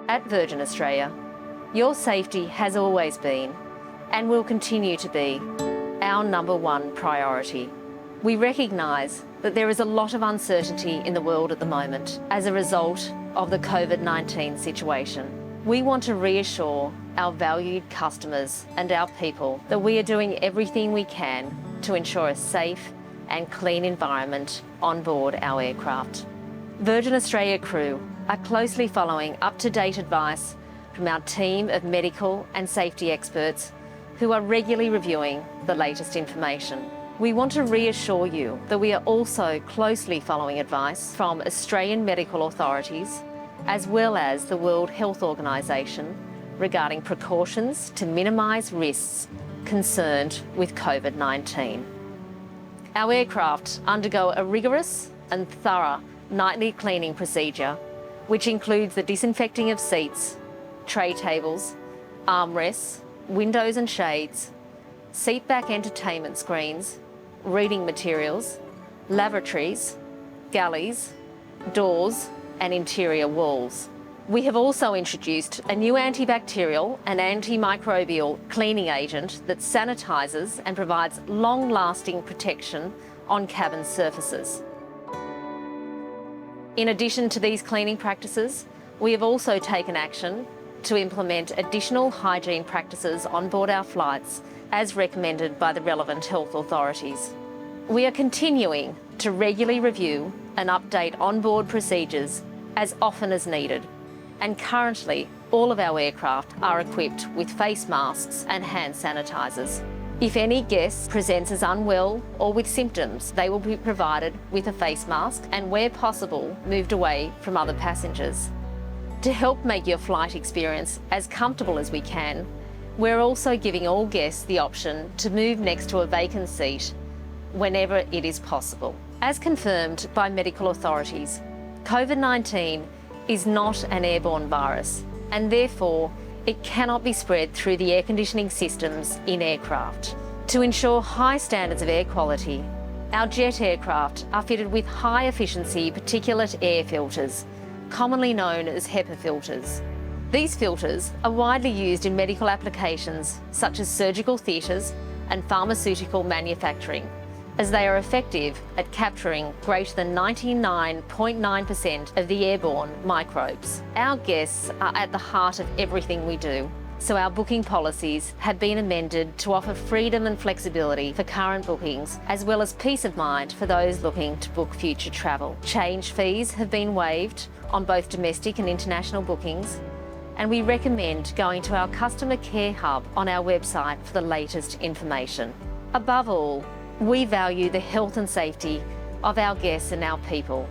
At Virgin Australia, your safety has always been, and will continue to be, our number one priority. We recognise that there is a lot of uncertainty in the world at the moment as a result of the COVID-19 situation. We want to reassure our valued customers and our people that we are doing everything we can to ensure a safe and clean environment on board our aircraft. Virgin Australia crew are closely following up-to-date advice from our team of medical and safety experts who are regularly reviewing the latest information. We want to reassure you that we are also closely following advice from Australian medical authorities as well as the World Health Organization regarding precautions to minimise risks concerned with COVID-19. Our aircraft undergo a rigorous and thorough nightly cleaning procedure, which includes the disinfecting of seats, tray tables, armrests, windows and shades, seatback entertainment screens, reading materials, lavatories, galleys, doors and interior walls. We have also introduced a new antibacterial and antimicrobial cleaning agent that sanitises and provides long-lasting protection on cabin surfaces. In addition to these cleaning practices, we have also taken action to implement additional hygiene practices on board our flights as recommended by the relevant health authorities. We are continuing to regularly review and update onboard procedures as often as needed, and currently all of our aircraft are equipped with face masks and hand sanitisers. If any guest presents as unwell or with symptoms, they will be provided with a face mask and, where possible, moved away from other passengers. To help make your flight experience as comfortable as we can, we're also giving all guests the option to move next to a vacant seat whenever it is possible. As confirmed by medical authorities, COVID-19 is not an airborne virus, and therefore it cannot be spread through the air conditioning systems in aircraft. To ensure high standards of air quality, our jet aircraft are fitted with high efficiency particulate air filters, commonly known as HEPA filters. These filters are widely used in medical applications such as surgical theatres and pharmaceutical manufacturing, as they are effective at capturing greater than 99.9% of the airborne microbes. Our guests are at the heart of everything we do, so our booking policies have been amended to offer freedom and flexibility for current bookings, as well as peace of mind for those looking to book future travel. Change fees have been waived on both domestic and international bookings, and we recommend going to our customer care hub on our website for the latest information. Above all, we value the health and safety of our guests and our people,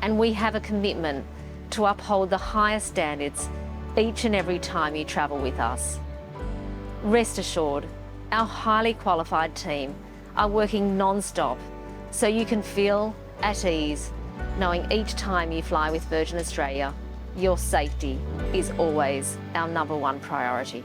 and we have a commitment to uphold the highest standards each and every time you travel with us. Rest assured, our highly qualified team are working non-stop so you can feel at ease knowing each time you fly with Virgin Australia, your safety is always our number one priority.